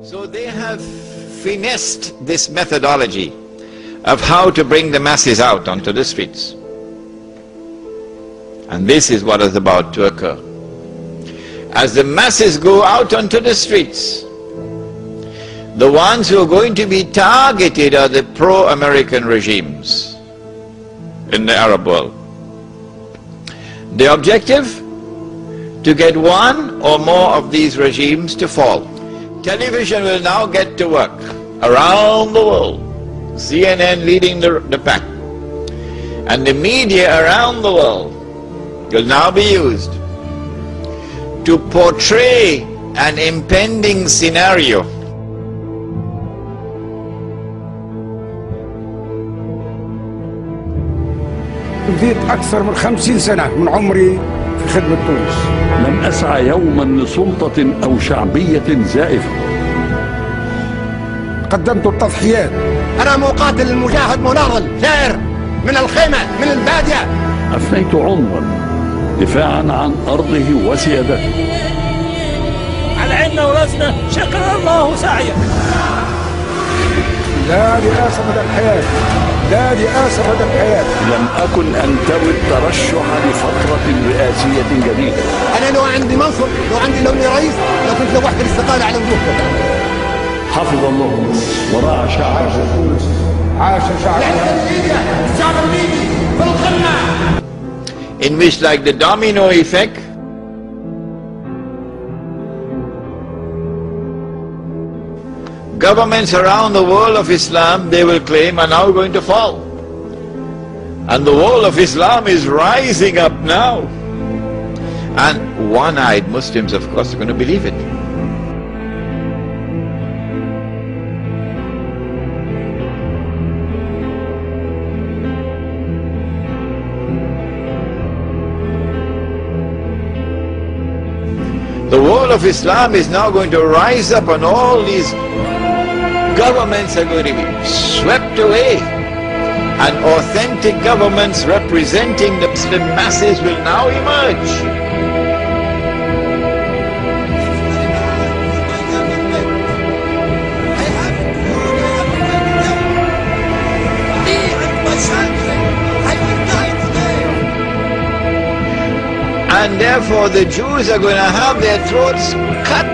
So they have finessed this methodology of how to bring the masses out onto the streets. And this is what is about to occur. As the masses go out onto the streets, the ones who are going to be targeted are the pro-American regimes in the Arab world. The objective? To get one or more of these regimes to fall. Television will now get to work around the world, CNN leading the pack, and the media around the world will now be used to portray an impending scenario. بديت أكثر من 50 سنة من عمري في خدمة تونس. لم أسعى يوما لسلطة أو شعبية زائفة. قدمت التضحيات. أنا مقاتل مجاهد مناضل ثائر من الخيمة من البادية. أفنيت عمرا دفاعا عن أرضه وسيادته. على عيننا وراسنا، شكر الله سعيك. لا رئاسة مدى الحياة، لا رئاسة مدى الحياة. لم أكن أنتوي الترشح لفترة رئاسية جديدة. أنا لو عندي منصب، لو عندي رئيس، لو كنت لوحدي الاستقالة على وجوهكم. حفظ الله ورعى شعب تونس. عاش شعب الشعب الليبي في القمة. In which, like the domino effect, governments around the world of Islam, they will claim, are now going to fall. And the world of Islam is rising up now. And one-eyed Muslims, of course, are going to believe it. The world of Islam is now going to rise up, and all these governments are going to be swept away, and authentic governments representing the Muslim masses will now emerge. And therefore the Jews are going to have their throats cut.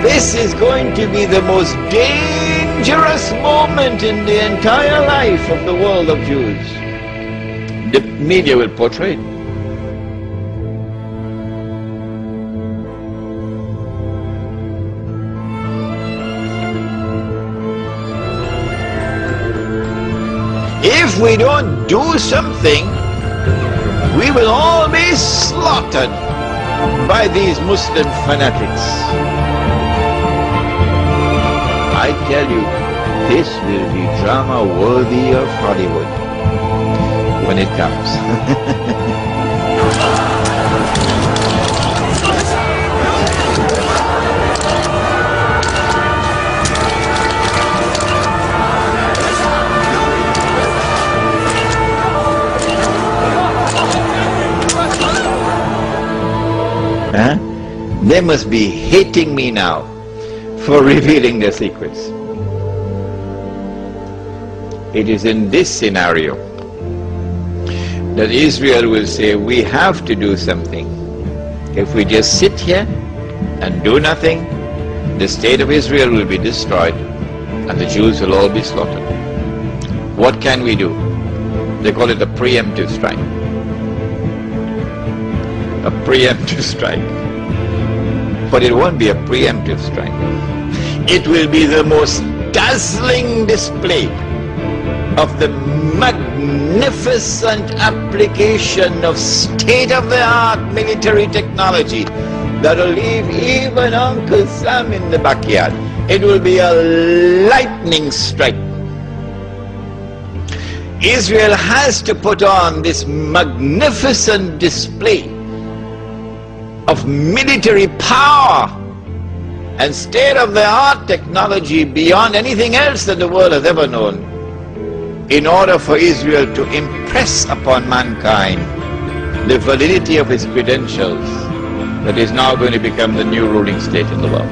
This is going to be the most dangerous moment in the entire life of the world of Jews. The media will portray it. If we don't do something, we will all be slaughtered by these Muslim fanatics. I tell you, this will be drama worthy of Hollywood when it comes. Huh? They must be hating me now for revealing their secrets. It is in this scenario that Israel will say, we have to do something. If we just sit here and do nothing, the state of Israel will be destroyed and the Jews will all be slaughtered. What can we do? They call it a preemptive strike. A preemptive strike. But it won't be a preemptive strike. It will be the most dazzling display of the magnificent application of state-of-the-art military technology that will leave even Uncle Sam in the backyard. It will be a lightning strike. Israel has to put on this magnificent display of military power and state-of-the-art technology beyond anything else that the world has ever known, in order for Israel to impress upon mankind the validity of its credentials that is now going to become the new ruling state in the world.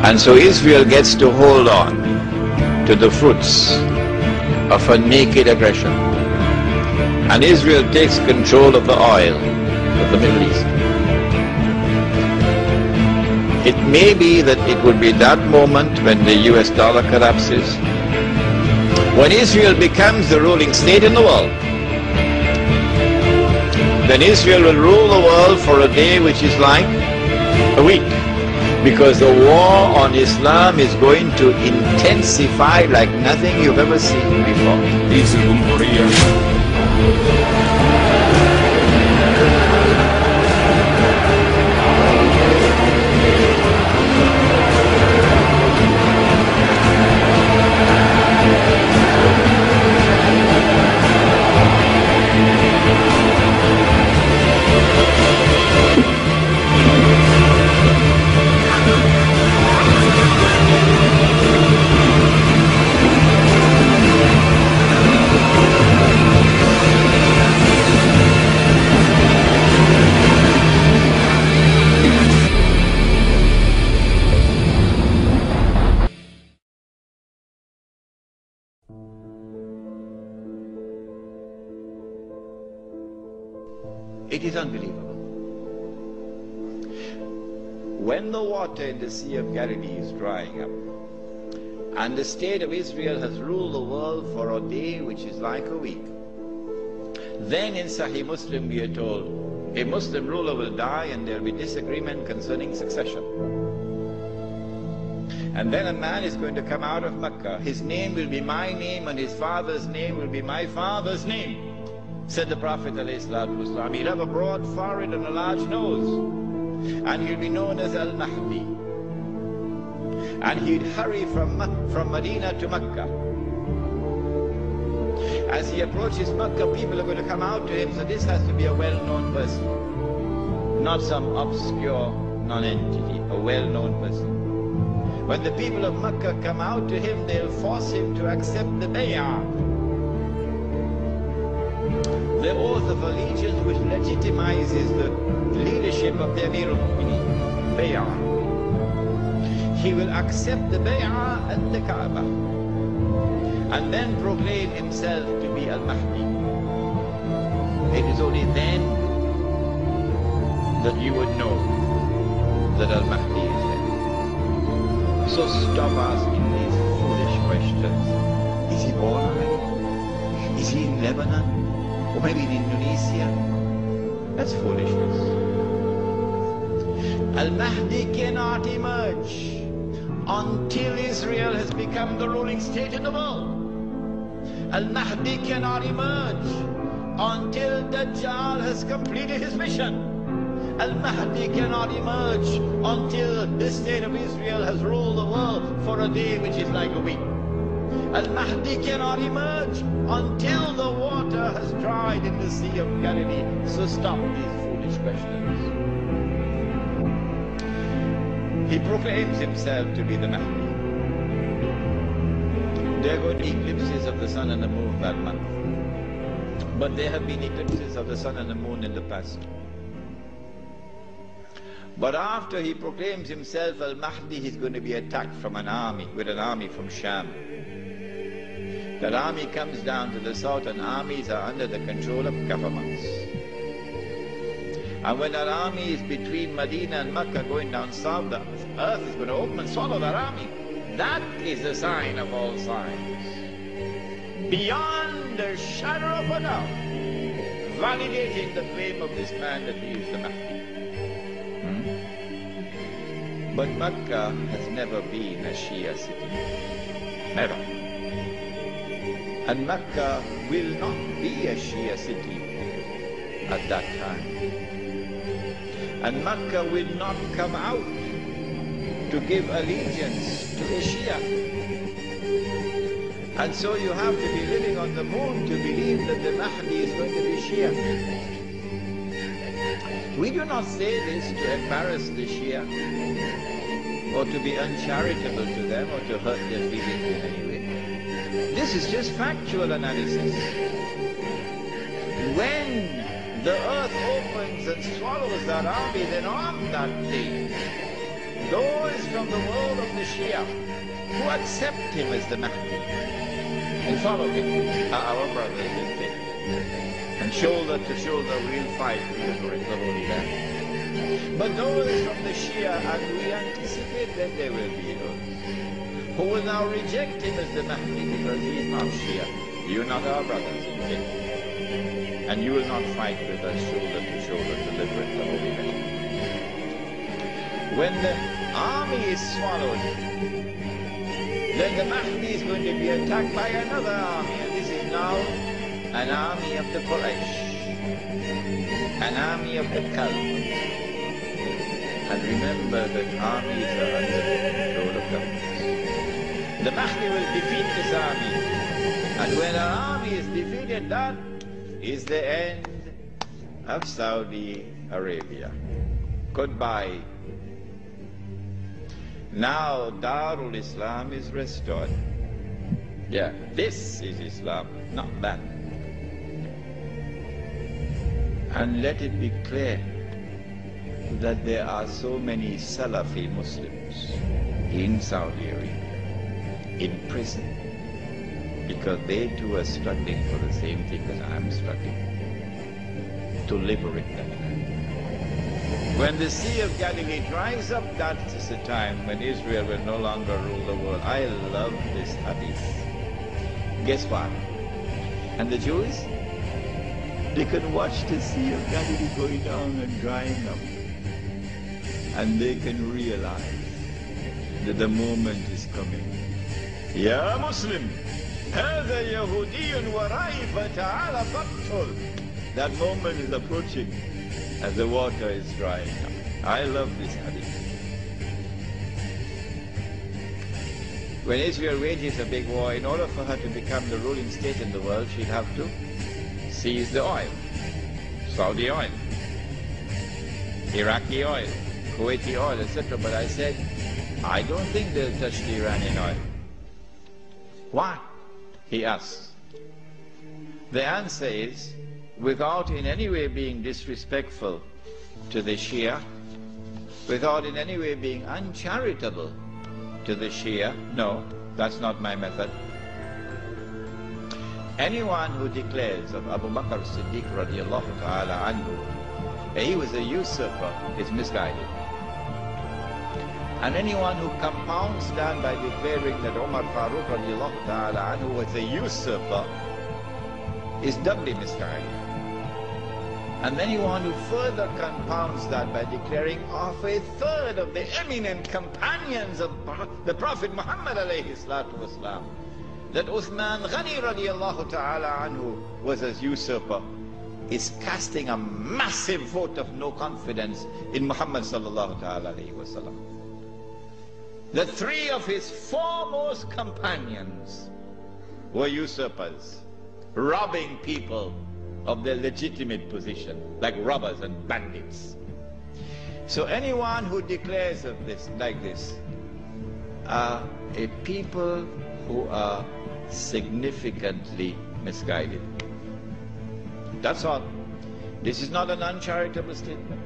And so Israel gets to hold on to the fruits of a naked aggression. And Israel takes control of the oil of the Middle East. It may be that it would be that moment when the US dollar collapses, when Israel becomes the ruling state in the world. Then Israel will rule the world for a day which is like a week, because the war on Islam is going to intensify like nothing you've ever seen before. رئيس الجمهورية It is unbelievable. When the water in the Sea of Galilee is drying up, and the state of Israel has ruled the world for a day which is like a week, then in Sahih Muslim we are told a Muslim ruler will die and there will be disagreement concerning succession. And then a man is going to come out of Mecca. His name will be my name and his father's name will be my father's name. Said the Prophet ﷺ, he'll have a broad forehead and a large nose, and he'll be known as Al-Mahdi. And he'd hurry from Medina to Mecca. As he approaches Mecca, people are going to come out to him, so this has to be a well-known person, not some obscure non-entity, a well-known person. When the people of Mecca come out to him, they'll force him to accept the bay'ah, the oath of allegiance which legitimizes the leadership of the Amir al-Mu'mineen, bay'ah. He will accept the bay'ah at the Kaaba and then proclaim himself to be Al-Mahdi. It is only then that you would know that Al-Mahdi is there. So stop asking these foolish questions. Is he born already? Is he in Lebanon? Or maybe in Indonesia? That's foolishness. Al-Mahdi cannot emerge until Israel has become the ruling state in the world. Al-Mahdi cannot emerge until Dajjal has completed his mission. Al-Mahdi cannot emerge until the state of Israel has ruled the world for a day which is like a week. Al-Mahdi cannot emerge until the water has dried in the Sea of Galilee. So stop these foolish questions. He proclaims himself to be the Mahdi. There are going to be eclipses of the sun and the moon that month. But there have been eclipses of the sun and the moon in the past. But after he proclaims himself Al-Mahdi, he's going to be attacked from an army, with an army from Sham. That army comes down to the south, and armies are under the control of governments. And when that army is between Medina and Mecca going down south, the earth is going to open and swallow that army. That is the sign of all signs. Beyond a shadow of a doubt, validating the claim of this man that he is the Mahdi. But Mecca has never been a Shia city. Never. And Mecca will not be a Shia city at that time. And Mecca will not come out to give allegiance to a Shia. And so you have to be living on the moon to believe that the Mahdi is going to be Shia. We do not say this to embarrass the Shia, or to be uncharitable to them, or to hurt their feelings in any way. This is just factual analysis. When the earth opens and swallows that army, then on that day, those from the world of the Shia who accept him as the Mahdi and follow him are our brothers in faith. And shoulder to shoulder we'll fight to liberate the Holy Land. But those from the Shia, and we anticipate that there will be those who will now reject him as the Mahdi because he is not Shia. You're not our brothers in faith. And you will not fight with us shoulder to shoulder to liberate the Holy Land. When the army is swallowed, then the Mahdi is going to be attacked by another army. And this is now an army of the Quraysh, an army of the Kalb. And remember that armies are under the control of governments. The Mahdi will defeat this army. And when our army is defeated, that is the end of Saudi Arabia. Goodbye. Now Darul Islam is restored. Yeah, this is Islam, not that. And let it be clear that there are so many Salafi Muslims in Saudi Arabia, in prison, because they too are struggling for the same thing that I'm struggling, to liberate that land. When the Sea of Galilee dries up, that is the time when Israel will no longer rule the world. I love this hadith. Guess what? And the Jews, they can watch the Sea of Galilee going down and drying up. And they can realize that the moment is coming. Ya Muslim, هذا يهودي ورائي فتعال فاقتل. That moment is approaching as the water is drying up. I love this hadith. When Israel wages a big war, in order for her to become the ruling state in the world, she'll have to seize the oil. Saudi oil, Iraqi oil, Kuwaiti oil, etc. But I said, I don't think they'll touch the Iranian oil. Why? He asks. The answer is, without in any way being disrespectful to the Shia, without in any way being uncharitable to the Shia, no, that's not my method. Anyone who declares of Abu Bakr as-Siddiq radiallahu ta'ala anhu that he was a usurper is misguided. And anyone who compounds that by declaring that Umar Farooq radiallahu ta'ala anhu was a usurper is doubly misguided. And anyone who further compounds that by declaring of a third of the eminent companions of the Prophet Muhammad alayhi salatu wasalam, that Uthman Ghani radiallahu ta'ala anhu was a usurper, is casting a massive vote of no confidence in Muhammad sallallahu ta'ala alayhi wasallam. The three of his foremost companions were usurpers, robbing people of their legitimate position, like robbers and bandits. So anyone who declares of this like this are a people who are significantly misguided. That's all. This is not an uncharitable statement.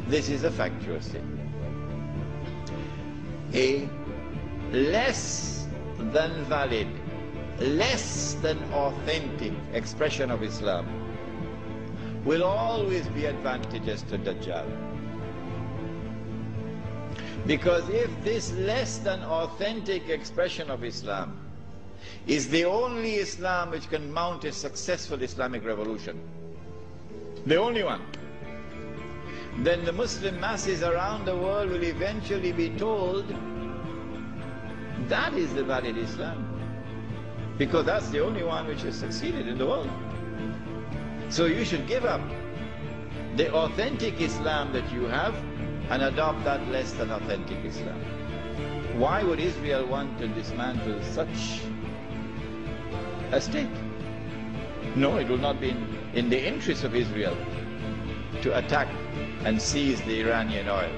This is a factual statement. A less than valid, less than authentic expression of Islam will always be advantageous to Dajjal. Because if this less than authentic expression of Islam is the only Islam which can mount a successful Islamic revolution, the only one, then the Muslim masses around the world will eventually be told that is the valid Islam, because that's the only one which has succeeded in the world. So you should give up the authentic Islam that you have and adopt that less than authentic Islam. Why would Israel want to dismantle such a state? No, it will not be in the interest of Israel to attack and seize the Iranian oil.